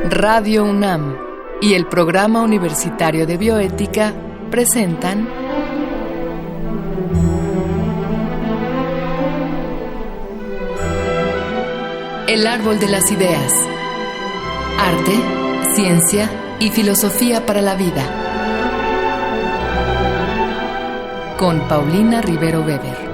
Radio UNAM y el Programa Universitario de Bioética presentan El Árbol de las Ideas. Arte, ciencia y filosofía para la vida. Con Paulina Rivero Weber.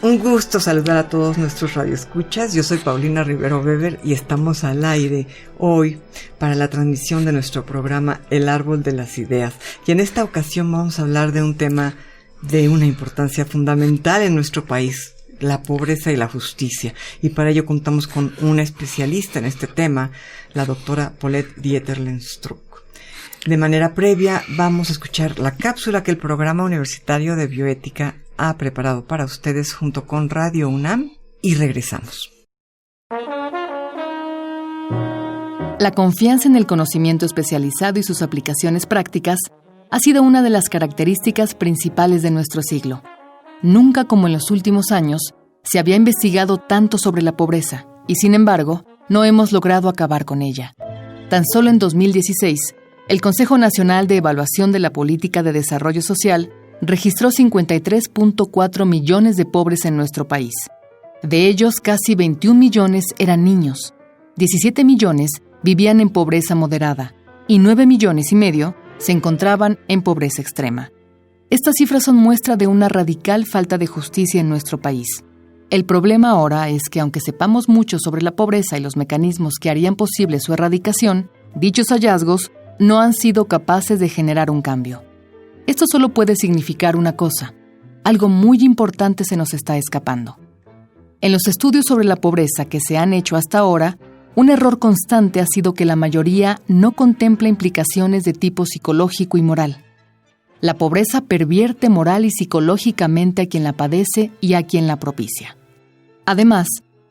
Un gusto saludar a todos nuestros radioescuchas. Yo soy Paulina Rivero Weber y estamos al aire hoy para la transmisión de nuestro programa El Árbol de las Ideas. Y en esta ocasión vamos a hablar de un tema de una importancia fundamental en nuestro país, la pobreza y la justicia. Y para ello contamos con una especialista en este tema, la doctora Paulette Dieterlen-Struck. De manera previa vamos a escuchar la cápsula que el Programa Universitario de Bioética ha preparado para ustedes junto con Radio UNAM y regresamos. La confianza en el conocimiento especializado y sus aplicaciones prácticas ha sido una de las características principales de nuestro siglo. Nunca como en los últimos años se había investigado tanto sobre la pobreza y, sin embargo, no hemos logrado acabar con ella. Tan solo en 2016, el Consejo Nacional de Evaluación de la Política de Desarrollo Social registró 53.4 millones de pobres en nuestro país. De ellos, casi 21 millones eran niños, 17 millones vivían en pobreza moderada y 9,5 millones se encontraban en pobreza extrema. Estas cifras son muestra de una radical falta de justicia en nuestro país. El problema ahora es que, aunque sepamos mucho sobre la pobreza y los mecanismos que harían posible su erradicación, dichos hallazgos no han sido capaces de generar un cambio. Esto solo puede significar una cosa: algo muy importante se nos está escapando. En los estudios sobre la pobreza que se han hecho hasta ahora, un error constante ha sido que la mayoría no contempla implicaciones de tipo psicológico y moral. La pobreza pervierte moral y psicológicamente a quien la padece y a quien la propicia. Además,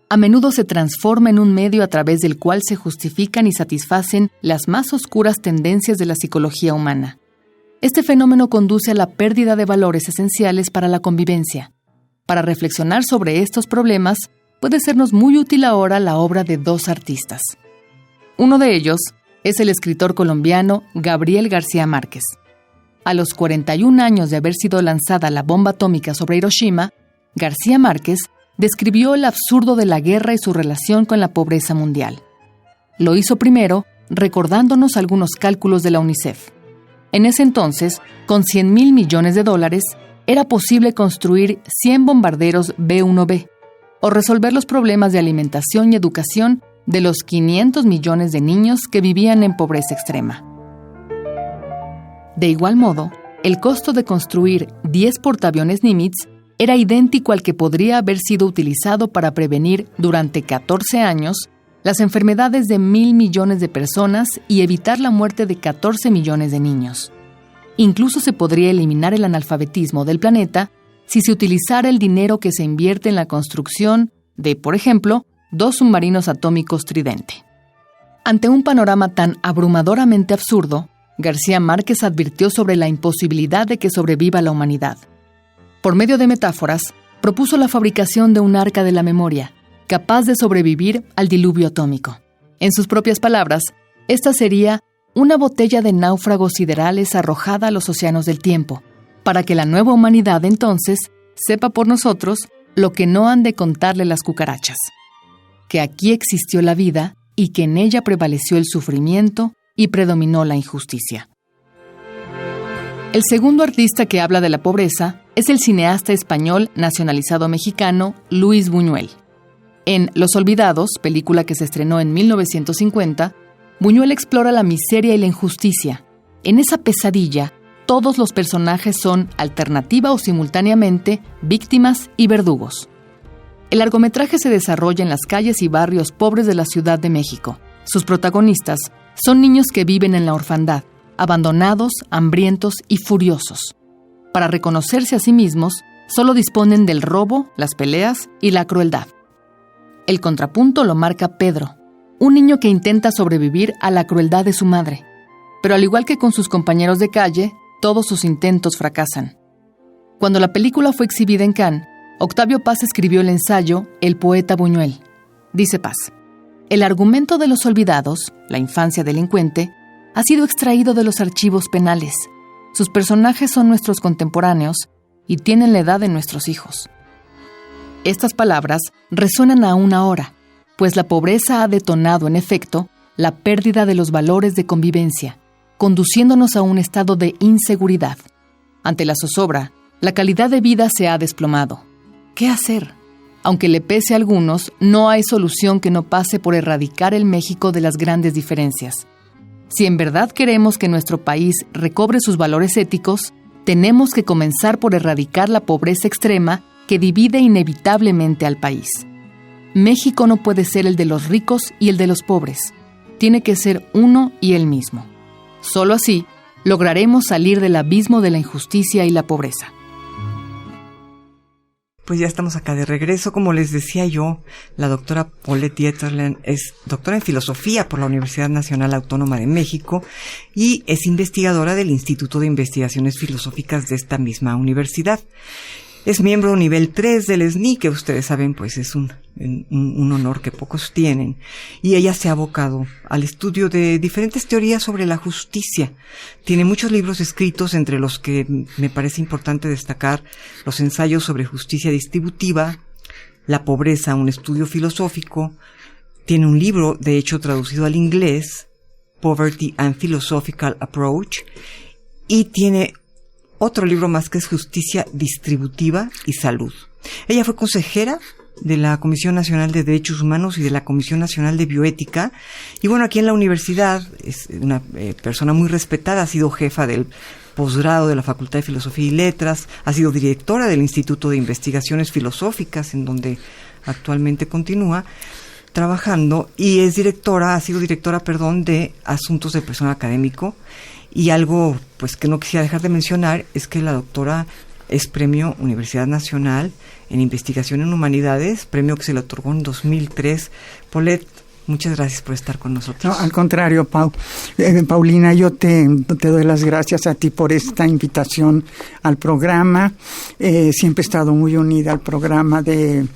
a menudo se transforma en un medio a través del cual se justifican y satisfacen las más oscuras tendencias de la psicología humana. Este fenómeno conduce a la pérdida de valores esenciales para la convivencia. Para reflexionar sobre estos problemas, puede sernos muy útil ahora la obra de dos artistas. Uno de ellos es el escritor colombiano Gabriel García Márquez. A los 41 años de haber sido lanzada la bomba atómica sobre Hiroshima, García Márquez describió el absurdo de la guerra y su relación con la pobreza mundial. Lo hizo primero recordándonos algunos cálculos de la UNICEF. En ese entonces, con $100,000 millones, era posible construir 100 bombarderos B-1B o resolver los problemas de alimentación y educación de los 500 millones de niños que vivían en pobreza extrema. De igual modo, el costo de construir 10 portaaviones Nimitz era idéntico al que podría haber sido utilizado para prevenir durante 14 años las enfermedades de 1,000 millones de personas y evitar la muerte de 14 millones de niños. Incluso se podría eliminar el analfabetismo del planeta si se utilizara el dinero que se invierte en la construcción de, por ejemplo, 2 submarinos atómicos Tridente. Ante un panorama tan abrumadoramente absurdo, García Márquez advirtió sobre la imposibilidad de que sobreviva la humanidad. Por medio de metáforas, propuso la fabricación de un arca de la memoria, capaz de sobrevivir al diluvio atómico. En sus propias palabras, esta sería una botella de náufragos siderales arrojada a los océanos del tiempo, para que la nueva humanidad entonces sepa por nosotros lo que no han de contarle las cucarachas: que aquí existió la vida y que en ella prevaleció el sufrimiento y predominó la injusticia. El segundo artista que habla de la pobreza es el cineasta español nacionalizado mexicano Luis Buñuel. En Los Olvidados, película que se estrenó en 1950, Buñuel explora la miseria y la injusticia. En esa pesadilla, todos los personajes son alternativa o simultáneamente víctimas y verdugos. El largometraje se desarrolla en las calles y barrios pobres de la Ciudad de México. Sus protagonistas son niños que viven en la orfandad, abandonados, hambrientos y furiosos. Para reconocerse a sí mismos, solo disponen del robo, las peleas y la crueldad. El contrapunto lo marca Pedro, un niño que intenta sobrevivir a la crueldad de su madre. pero al igual que con sus compañeros de calle, todos sus intentos fracasan. Cuando la película fue exhibida en Cannes, Octavio Paz escribió el ensayo El poeta Buñuel. Dice Paz: el argumento de los olvidados, la infancia delincuente, ha sido extraído de los archivos penales. Sus personajes son nuestros contemporáneos y tienen la edad de nuestros hijos. Estas palabras resuenan aún ahora, pues la pobreza ha detonado, en efecto, la pérdida de los valores de convivencia, conduciéndonos a un estado de inseguridad. Ante la zozobra, la calidad de vida se ha desplomado. ¿Qué hacer? Aunque le pese a algunos, no hay solución que no pase por erradicar el México de las grandes diferencias. Si en verdad queremos que nuestro país recobre sus valores éticos, tenemos que comenzar por erradicar la pobreza extrema que divide inevitablemente al país. México no puede ser el de los ricos y el de los pobres. Tiene que ser uno y el mismo. Solo así lograremos salir del abismo de la injusticia y la pobreza. Pues ya estamos acá de regreso. Como les decía yo, la doctora Paulette Dieterlen es doctora en filosofía por la Universidad Nacional Autónoma de México y es investigadora del Instituto de Investigaciones Filosóficas de esta misma universidad. Es miembro nivel 3 del SNI, que ustedes saben, pues es un honor que pocos tienen. Y ella se ha abocado al estudio de diferentes teorías sobre la justicia. Tiene muchos libros escritos, entre los que me parece importante destacar los ensayos sobre justicia distributiva, La pobreza, un estudio filosófico. Tiene un libro, de hecho, traducido al inglés, Poverty and Philosophical Approach. Y tiene otro libro más que es Justicia Distributiva y Salud. Ella fue consejera de la Comisión Nacional de Derechos Humanos y de la Comisión Nacional de Bioética. Y bueno, aquí en la universidad es una persona muy respetada, ha sido jefa del posgrado de la Facultad de Filosofía y Letras, ha sido directora del Instituto de Investigaciones Filosóficas, en donde actualmente continúa trabajando, y ha sido directora de Asuntos del Personal Académico. Y algo pues que no quisiera dejar de mencionar es que la doctora es premio Universidad Nacional en Investigación en Humanidades, premio que se le otorgó en 2003. Paulette, muchas gracias por estar con nosotros. No, al contrario, Paulina, yo te doy las gracias a ti por esta invitación al programa. Siempre he estado muy unida al programa de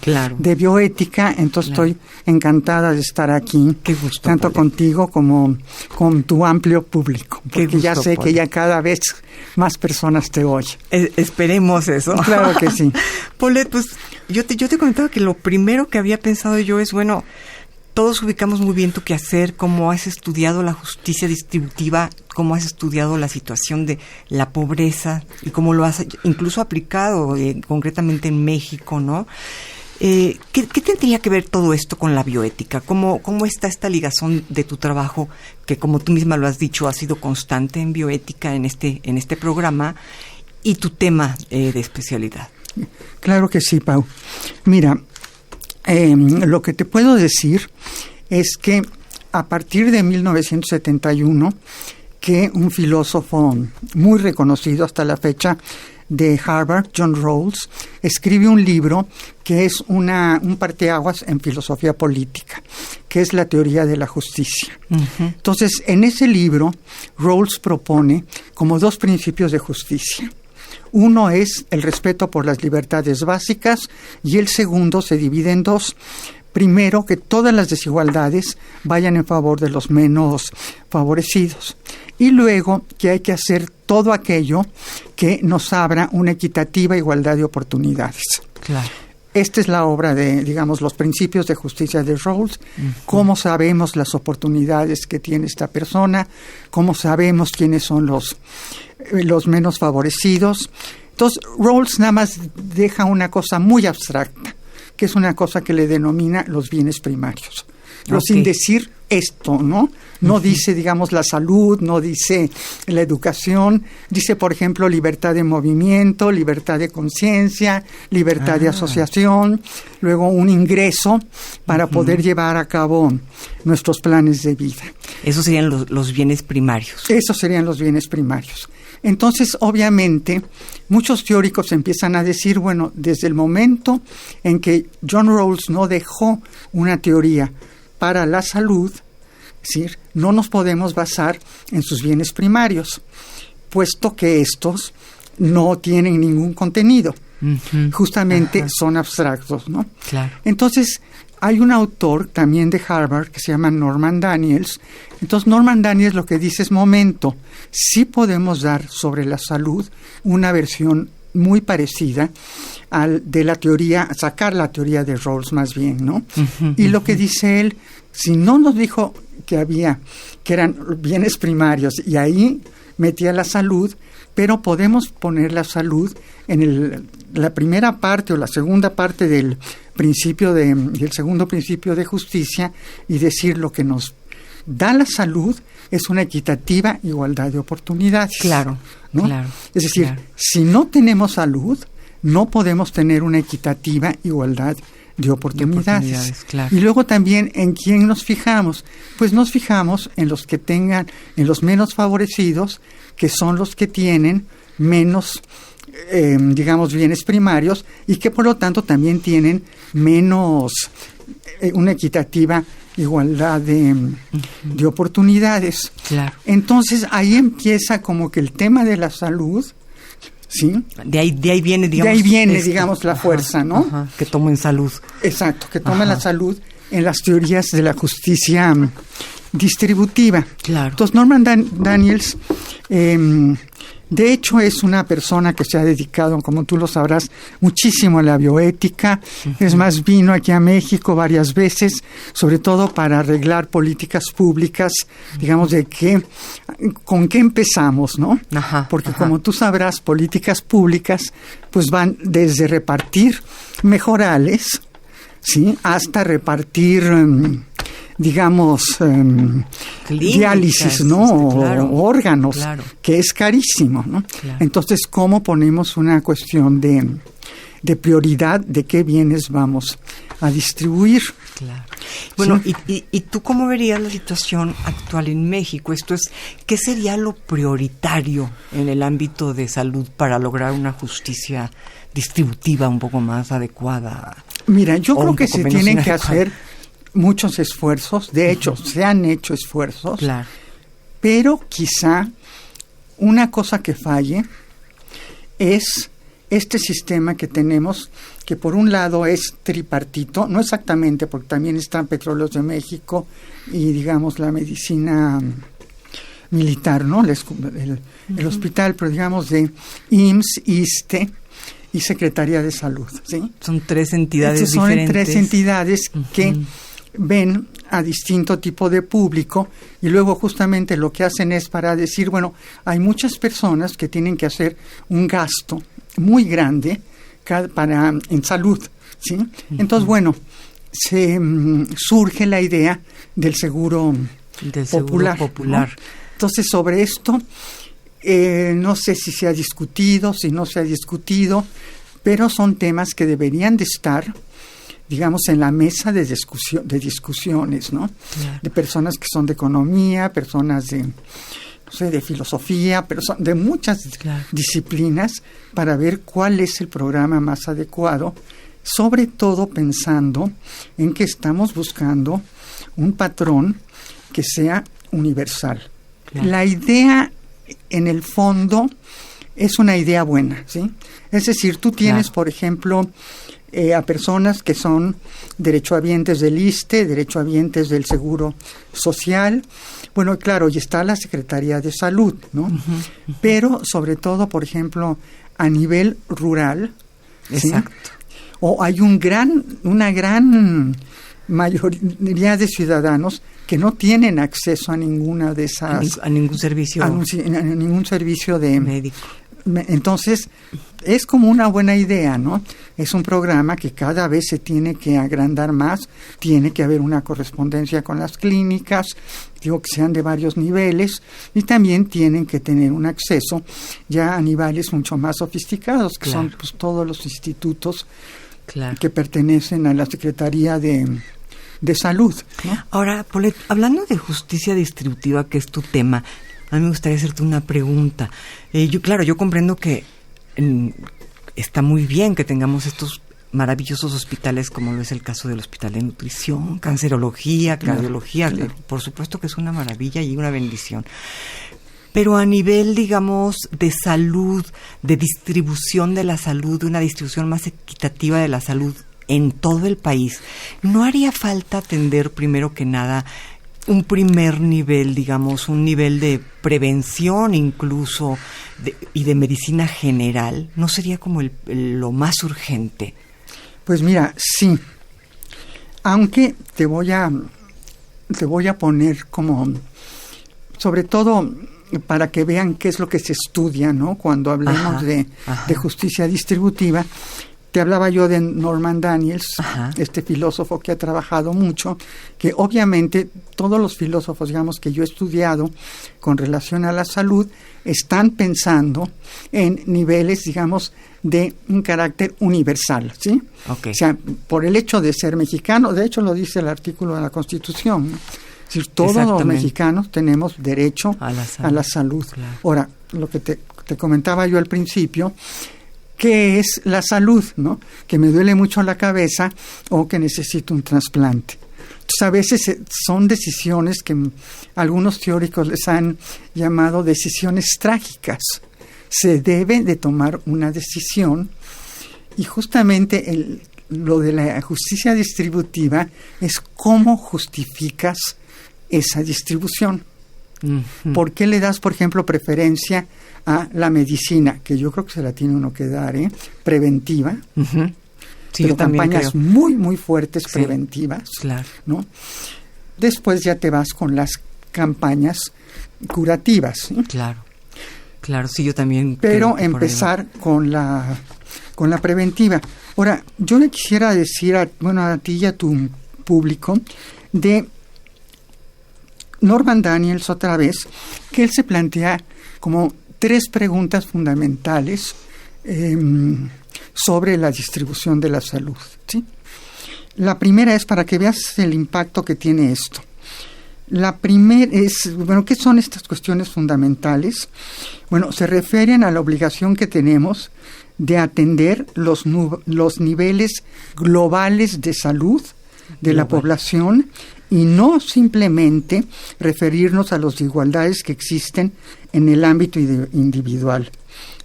bioética, entonces estoy encantada de estar aquí. Qué gusto, tanto Paulette, contigo como con tu amplio público, porque gusto, ya sé, Paulette, que ya cada vez más personas te oyen. Esperemos eso. Claro que sí. Paulette, pues yo te comentaba que lo primero que había pensado yo es, bueno, todos ubicamos muy bien tu quehacer, cómo has estudiado la justicia distributiva, cómo has estudiado la situación de la pobreza y cómo lo has incluso aplicado concretamente en México, ¿no? ¿Qué tendría que ver todo esto con la bioética? ¿Cómo está esta ligazón de tu trabajo, que como tú misma lo has dicho, ha sido constante en bioética en este programa, y tu tema de especialidad? Claro que sí, Pau. Mira, lo que te puedo decir es que a partir de 1971, que un filósofo muy reconocido hasta la fecha de Harvard, John Rawls, escribe un libro que es un parteaguas en filosofía política, que es la teoría de la justicia. Uh-huh. Entonces, en ese libro, Rawls propone como dos principios de justicia. Uno es el respeto por las libertades básicas y el segundo se divide en dos. Primero, que todas las desigualdades vayan en favor de los menos favorecidos. Y luego, que hay que hacer todo aquello que nos abra una equitativa igualdad de oportunidades. Claro. Esta es la obra de, digamos, los principios de justicia de Rawls. Uh-huh. Cómo sabemos las oportunidades que tiene esta persona, cómo sabemos quiénes son los menos favorecidos. Entonces, Rawls nada más deja una cosa muy abstracta, que es una cosa que le denomina los bienes primarios. Pero sin decir esto, ¿no? No dice, digamos, la salud, no dice la educación, dice, por ejemplo, libertad de movimiento, libertad de conciencia, libertad de asociación, luego un ingreso para poder llevar a cabo nuestros planes de vida. Esos serían los bienes primarios. Esos serían los bienes primarios. Entonces, obviamente, muchos teóricos empiezan a decir, bueno, desde el momento en que John Rawls no dejó una teoría para la salud, Es decir, no nos podemos basar en sus bienes primarios, puesto que estos no tienen ningún contenido. Justamente son abstractos, ¿no? Claro. Entonces, hay un autor también de Harvard que se llama Norman Daniels. Entonces, Norman Daniels lo que dice es, momento, sí podemos dar sobre la salud una versión muy parecida de la teoría, sacar la teoría de Rawls más bien, ¿no? Y lo que dice él, si no nos dijo que eran bienes primarios y ahí metía la salud, pero podemos poner la salud en la primera parte o la segunda parte del segundo principio de justicia y decir lo que nos da la salud es una equitativa igualdad de oportunidades. Claro, ¿no? claro. Es decir, si no tenemos salud, no podemos tener una equitativa igualdad de oportunidades. Claro. Y luego también, ¿en quién nos fijamos? Pues nos fijamos en los que tengan, en los menos favorecidos, que son los que tienen menos, digamos, bienes primarios y que por lo tanto también tienen menos, una equitativa igualdad de oportunidades. Claro. Entonces ahí empieza como que el tema de la salud, ¿sí? De ahí viene, digamos. De ahí viene, digamos, la fuerza, ¿no? Ajá, que tomen salud. Exacto, que tomen la salud en las teorías de la justicia distributiva. Claro. Entonces, Norman Daniels, de hecho, es una persona que se ha dedicado, como tú lo sabrás, muchísimo a la bioética. Es más, vino aquí a México varias veces, sobre todo para arreglar políticas públicas, digamos, con qué empezamos, ¿no? Porque como tú sabrás, políticas públicas pues van desde repartir mejorales, ¿sí?, hasta repartir digamos, diálisis, ¿no? Claro, o órganos, claro, que es carísimo, ¿no? Claro. Entonces, ¿cómo ponemos una cuestión de prioridad de qué bienes vamos a distribuir? Claro. Bueno, ¿sí? ¿Y tú cómo verías la situación actual en México? Esto es, ¿qué sería lo prioritario en el ámbito de salud para lograr una justicia distributiva un poco más adecuada? Mira, yo creo que se tienen que hacer muchos esfuerzos, de hecho, se han hecho esfuerzos, claro, pero quizá una cosa que falle es este sistema que tenemos, que por un lado es tripartito, no exactamente, porque también están Petróleos de México y, digamos, la medicina militar, ¿no? El hospital, pero digamos de IMSS, ISSSTE y Secretaría de Salud, ¿sí? Son tres entidades diferentes. Son tres entidades que ven a distinto tipo de público y luego justamente lo que hacen es para decir, bueno, hay muchas personas que tienen que hacer un gasto muy grande en salud, ¿sí? Entonces, bueno, surge la idea del seguro popular. ¿No? Entonces, sobre esto, no sé si se ha discutido, si no se ha discutido, pero son temas que deberían de estar, digamos, en la mesa de discusiones, ¿no? Claro. De personas que son de economía, personas de, no sé, de filosofía, de muchas disciplinas, para ver cuál es el programa más adecuado, sobre todo pensando en que estamos buscando un patrón que sea universal. Claro. La idea, en el fondo, es una idea buena, ¿sí? Es decir, tú tienes, por ejemplo, a personas que son derechohabientes del ISSSTE, derechohabientes del Seguro Social. Bueno, claro, y está la Secretaría de Salud, ¿no? Pero, sobre todo, por ejemplo, a nivel rural, exacto, ¿sí? O hay una gran mayoría de ciudadanos que no tienen acceso a ninguna de esas... A ningún servicio. A ningún servicio de... médico. Entonces, es como una buena idea, ¿no? Es un programa que cada vez se tiene que agrandar más, tiene que haber una correspondencia con las clínicas, digo que sean de varios niveles, y también tienen que tener un acceso ya a niveles mucho más sofisticados, que son pues todos los institutos que pertenecen a la Secretaría de Salud, ¿no? Ahora, Paulette, hablando de justicia distributiva, que es tu tema, a mí me gustaría hacerte una pregunta. Yo comprendo que está muy bien que tengamos estos maravillosos hospitales, como lo es el caso del Hospital de Nutrición, Cancerología, Cardiología, claro. Por supuesto que es una maravilla y una bendición. Pero a nivel, digamos, de salud, de distribución de la salud, de una distribución más equitativa de la salud en todo el país, ¿no haría falta atender primero que nada un primer nivel, digamos, un nivel de prevención incluso y de medicina general? ¿No sería como lo más urgente? Pues mira, sí. Aunque te voy a poner como, sobre todo para que vean qué es lo que se estudia, ¿no? Cuando hablemos de justicia distributiva. Te hablaba yo de Norman Daniels, este filósofo que ha trabajado mucho, que obviamente todos los filósofos, digamos, que yo he estudiado con relación a la salud, están pensando en niveles, digamos, de un carácter universal, ¿sí? Okay. O sea, por el hecho de ser mexicano, de hecho lo dice el artículo de la Constitución, ¿no? Es decir, todos los mexicanos tenemos derecho a la salud. Claro. Ahora, lo que te comentaba yo al principio, ¿qué es la salud, no? Que me duele mucho la cabeza o que necesito un trasplante. Entonces, a veces son decisiones que algunos teóricos les han llamado decisiones trágicas. Se debe de tomar una decisión y justamente lo de la justicia distributiva es cómo justificas esa distribución. Uh-huh. ¿Por qué le das, por ejemplo, preferencia a la medicina, que yo creo que se la tiene uno que dar, preventiva? Uh-huh. Sí, pero campañas muy, muy fuertes preventivas, claro, ¿no? Después ya te vas con las campañas curativas, ¿sí? Claro, sí, yo también. Pero empezar con la preventiva. Ahora, yo le quisiera decir a ti y a tu público de Norman Daniels otra vez, que él se plantea como 3 preguntas fundamentales sobre la distribución de la salud, ¿sí? La primera es para que veas el impacto que tiene esto. La primera es, ¿qué son estas cuestiones fundamentales? Bueno, se refieren a la obligación que tenemos de atender los niveles globales de salud de la población y no simplemente referirnos a las desigualdades que existen en el ámbito individual,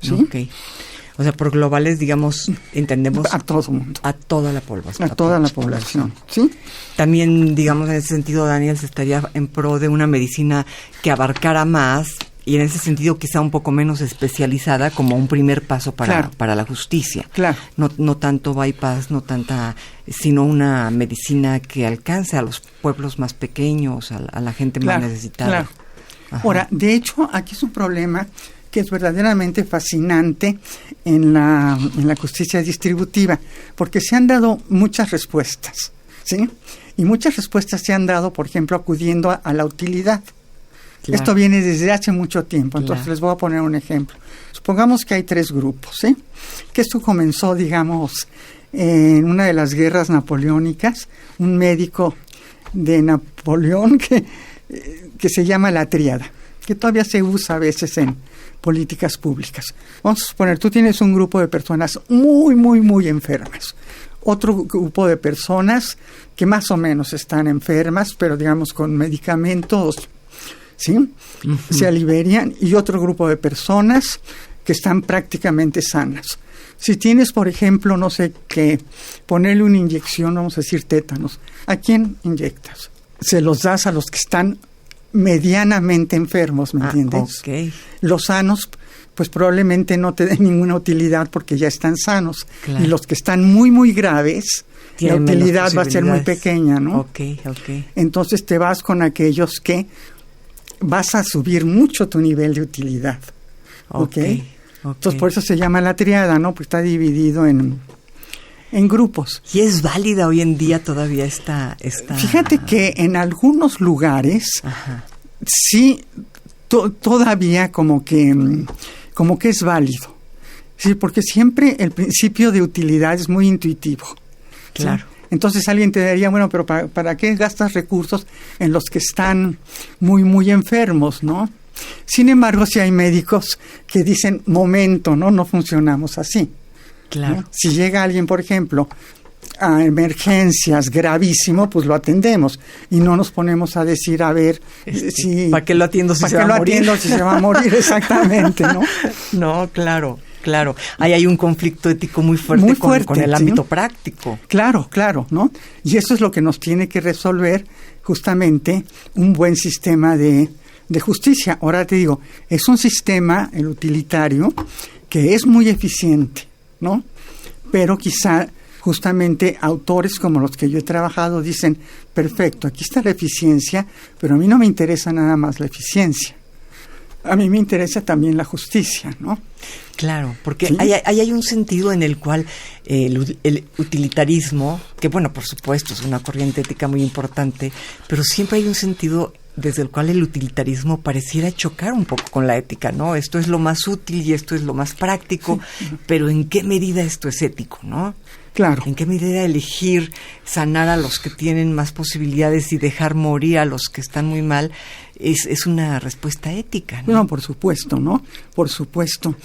¿sí? Okay. O sea, por globales, digamos, entendemos a todo el mundo, a toda la población, a toda la población, ¿sí? También, digamos, en ese sentido, Daniel, se estaría en pro de una medicina que abarcara más y en ese sentido quizá un poco menos especializada como un primer paso para la justicia. Claro. No tanto bypass, sino una medicina que alcance a los pueblos más pequeños, a la gente más necesitada. Claro. Ahora, de hecho, aquí es un problema que es verdaderamente fascinante en la justicia distributiva, porque se han dado muchas respuestas, ¿sí? Y muchas respuestas se han dado, por ejemplo, acudiendo a la utilidad. Claro. Esto viene desde hace mucho tiempo, entonces les voy a poner un ejemplo. Supongamos que hay 3 grupos, ¿sí? Que esto comenzó, digamos, en una de las guerras napoleónicas, un médico de Napoleón que se llama la tríada, que todavía se usa a veces en políticas públicas. Vamos a suponer, tú tienes un grupo de personas muy, muy, muy enfermas. Otro grupo de personas que más o menos están enfermas, pero digamos con medicamentos, ¿sí? Uh-huh. Se alivian. Y otro grupo de personas que están prácticamente sanas. Si tienes, por ejemplo, no sé qué, ponerle una inyección, vamos a decir tétanos, ¿a quién inyectas? Se los das a los que están medianamente enfermos, ¿me entiendes? Okay. Los sanos, pues probablemente no te den ninguna utilidad porque ya están sanos. Claro. Y los que están muy, muy graves, la utilidad va a ser muy pequeña, ¿no? Okay. Entonces te vas con aquellos que vas a subir mucho tu nivel de utilidad. Okay. Entonces por eso se llama la triada, ¿no? Porque está dividido en grupos. ¿Y es válida hoy en día todavía esta? Fíjate que en algunos lugares sí todavía como que es válido. Sí, porque siempre el principio de utilidad es muy intuitivo. Claro. ¿Sí? Entonces alguien te diría, bueno, pero ¿para qué gastas recursos en los que están muy, muy enfermos, no? Sin embargo, sí hay médicos que dicen, momento, no funcionamos así. Claro. ¿no? Si llega alguien, por ejemplo, a emergencias gravísimo, pues lo atendemos y no nos ponemos a decir, a ver, si ¿para qué lo atiendo si se va a morir? ¿Para qué lo atiendo si se va a morir? Exactamente, ¿no? No, claro. Ahí hay un conflicto ético muy fuerte, con el ámbito práctico. Claro, ¿no? Y eso es lo que nos tiene que resolver justamente un buen sistema de justicia. Ahora te digo, es un sistema, el utilitario, que es muy eficiente, ¿no? Pero quizá justamente autores como los que yo he trabajado dicen, perfecto, aquí está la eficiencia, pero a mí no me interesa nada más la eficiencia. A mí me interesa también la justicia, ¿no? Claro, porque ¿sí? hay un sentido en el cual el utilitarismo, que bueno, por supuesto, es una corriente ética muy importante, pero siempre hay un sentido desde el cual el utilitarismo pareciera chocar un poco con la ética, ¿no? Esto es lo más útil y esto es lo más práctico, sí. Pero ¿en qué medida esto es ético, no? Claro. ¿En qué medida elegir sanar a los que tienen más posibilidades y dejar morir a los que están muy mal es una respuesta ética, ¿no? No, por supuesto, ¿no? Por supuesto.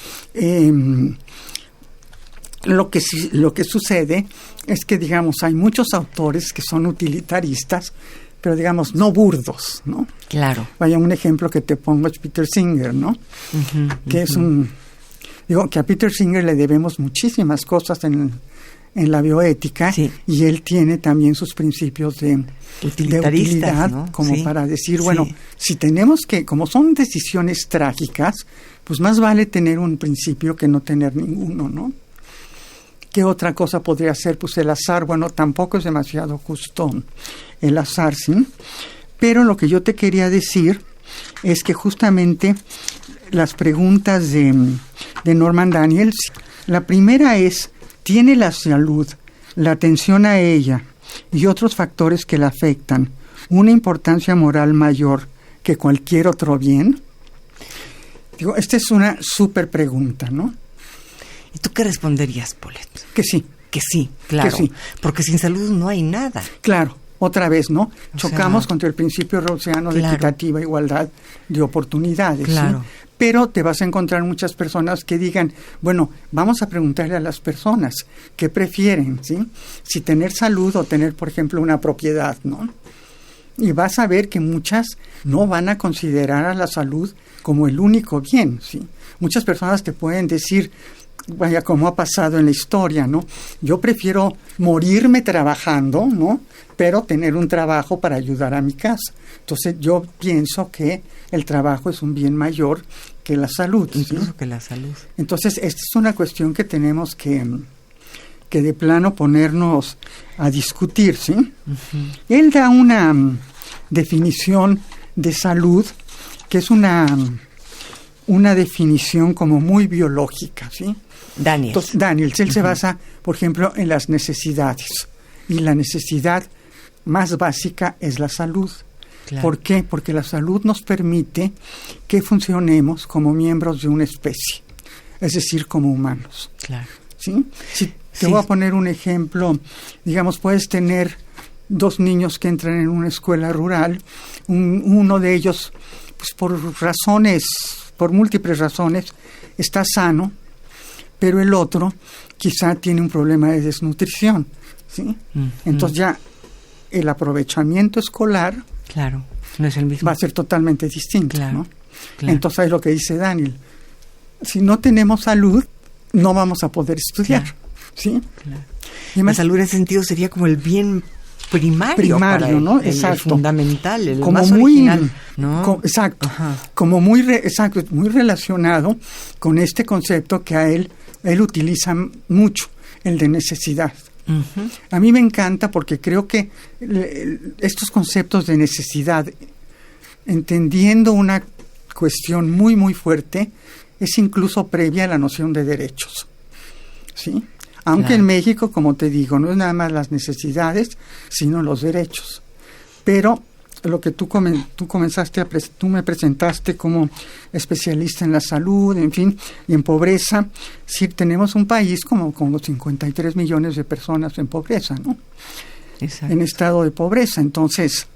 Lo que sucede es que, digamos, hay muchos autores que son utilitaristas, pero, digamos, no burdos, ¿no? Claro. Vaya, un ejemplo que te pongo es Peter Singer, ¿no? Que es que a Peter Singer le debemos muchísimas cosas en la bioética, sí. Y él tiene también sus principios de utilidad, ¿no? Como sí. Para decir, bueno, sí. Si tenemos que, como son decisiones trágicas, pues más vale tener un principio que no tener ninguno, ¿no? ¿Qué otra cosa podría ser? Pues el azar, bueno, tampoco es demasiado justo el azar, ¿sí? Pero lo que yo te quería decir es que justamente las preguntas de Norman Daniels, la primera es, ¿tiene la salud, la atención a ella y otros factores que la afectan una importancia moral mayor que cualquier otro bien? Digo, esta es una súper pregunta, ¿no? ¿Y tú qué responderías, Paulette? Que sí. Que sí, claro. Que sí. Porque sin salud no hay nada. Claro, otra vez, ¿no? Chocamos contra el principio rawlsiano de equitativa igualdad de oportunidades. Claro. ¿Sí? Pero te vas a encontrar muchas personas que digan, bueno, vamos a preguntarle a las personas qué prefieren, ¿sí? Si tener salud o tener, por ejemplo, una propiedad, ¿no? Y vas a ver que muchas no van a considerar a la salud como el único bien, ¿sí? Muchas personas te pueden decir, vaya, como ha pasado en la historia, ¿no? Yo prefiero morirme trabajando, ¿no? Pero tener un trabajo para ayudar a mi casa. Entonces, yo pienso que el trabajo es un bien mayor que la salud. Incluso ¿sí? Que la salud. Entonces, esta es una cuestión que tenemos que de plano ponernos a discutir, ¿sí? Uh-huh. Él da una definición de salud que es una definición como muy biológica, ¿sí? Daniels, él se basa, por ejemplo, en las necesidades. Y la necesidad más básica es la salud. Claro. ¿Por qué? Porque la salud nos permite que funcionemos como miembros de una especie, es decir, como humanos. Claro. ¿Sí? Si te voy a poner un ejemplo, digamos, puedes tener 2 niños que entran en una escuela rural, uno de ellos, pues por múltiples razones, está sano, pero el otro quizá tiene un problema de desnutrición, ¿sí? Uh-huh. Entonces ya el aprovechamiento escolar, claro, no es el mismo, va a ser totalmente distinto, claro, ¿no? Claro. Entonces es lo que dice Daniel. Si no tenemos salud, no vamos a poder estudiar, claro. ¿Sí? Claro. Y además, la salud en ese sentido sería como el bien primario para ¿no? El fundamental, el como más muy original, ¿no? Exacto. Ajá. Como muy relacionado con este concepto que a él utiliza mucho, el de necesidad. Uh-huh. A mí me encanta porque creo que estos conceptos de necesidad, entendiendo una cuestión muy, muy fuerte, es incluso previa a la noción de derechos, ¿sí? Aunque claro. En México, como te digo, no es nada más las necesidades, sino los derechos. Pero lo que tú me presentaste como especialista en la salud, en fin, y en pobreza, sí, tenemos un país como 53 millones de personas en pobreza, ¿no? Exacto. En estado de pobreza. Entonces,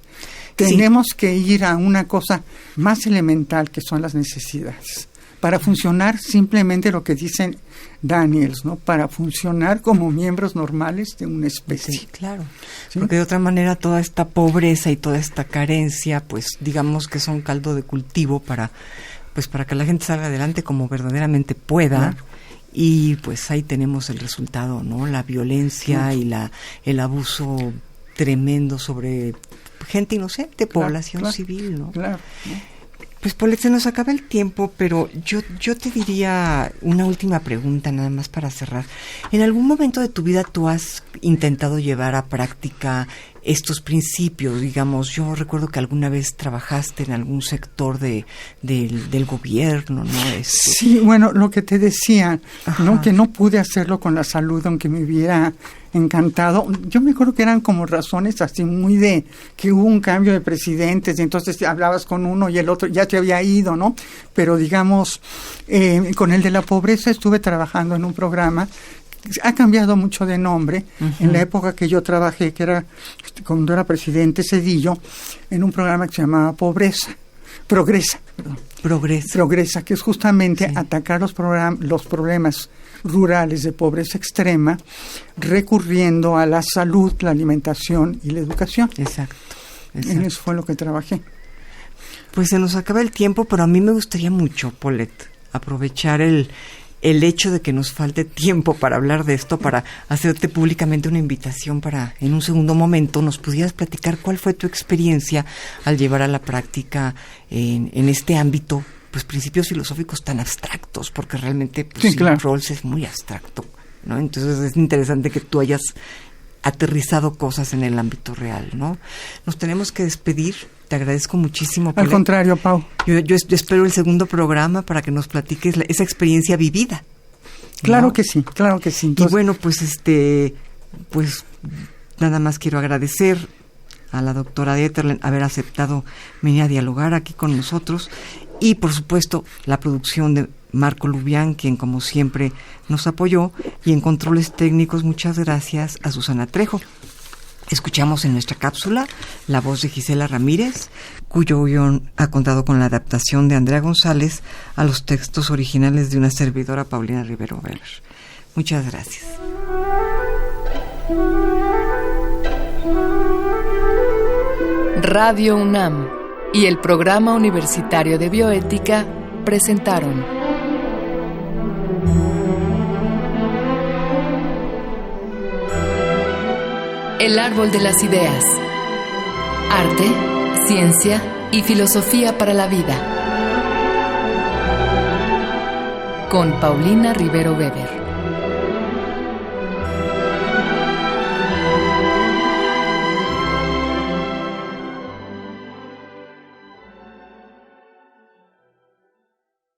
tenemos que ir a una cosa más elemental que son las necesidades. para funcionar simplemente lo que dicen Daniels, ¿no? Para funcionar como miembros normales de una especie. Sí, claro. ¿Sí? Porque de otra manera toda esta pobreza y toda esta carencia, pues digamos que son caldo de cultivo para que la gente salga adelante como verdaderamente pueda. Claro. Y pues ahí tenemos el resultado, ¿no? La violencia y el abuso tremendo sobre gente inocente, población civil, ¿no? Claro. Pues Paulette, se nos acaba el tiempo, pero yo te diría una última pregunta nada más para cerrar. ¿En algún momento de tu vida tú has intentado llevar a práctica estos principios? Digamos, yo recuerdo que alguna vez trabajaste en algún sector del gobierno, ¿no? Sí, bueno, lo que te decía, Ajá. ¿no? Que no pude hacerlo con la salud, aunque me hubiera encantado. Yo me acuerdo que eran como razones así muy de que hubo un cambio de presidentes y entonces hablabas con uno y el otro ya te había ido, ¿no? Pero digamos, con el de la pobreza estuve trabajando en un programa. Ha cambiado mucho de nombre. Uh-huh. En la época que yo trabajé, que era cuando era presidente Cedillo, en un programa que se llamaba Progresa, que es justamente atacar los problemas rurales de pobreza extrema, recurriendo a la salud, la alimentación y la educación. Exacto. En eso fue lo que trabajé. Pues se nos acaba el tiempo, pero a mí me gustaría mucho, Paulette, aprovechar el hecho de que nos falte tiempo para hablar de esto, para hacerte públicamente una invitación para, en un segundo momento, nos pudieras platicar cuál fue tu experiencia al llevar a la práctica en este ámbito, pues principios filosóficos tan abstractos, porque realmente pues, claro. Rawls es muy abstracto, ¿no? Entonces es interesante que tú hayas aterrizado cosas en el ámbito real, ¿no? Nos tenemos que despedir. Te agradezco muchísimo. Al contrario, Pau. Yo espero el segundo programa para que nos platiques esa experiencia vivida. Claro, ¿no? que sí, claro que sí. Entonces, y bueno, pues nada más quiero agradecer a la doctora Dieterlen haber aceptado venir a dialogar aquí con nosotros y por supuesto la producción de Marco Lubián, quien como siempre nos apoyó, y en controles técnicos muchas gracias a Susana Trejo. Escuchamos en nuestra cápsula la voz de Gisela Ramírez, cuyo guión ha contado con la adaptación de Andrea González a los textos originales de una servidora, Paulina Rivero Weber. Muchas gracias. Radio UNAM y el Programa Universitario de Bioética presentaron El Árbol de las Ideas. Arte, ciencia y filosofía para la vida. Con Paulina Rivero Weber.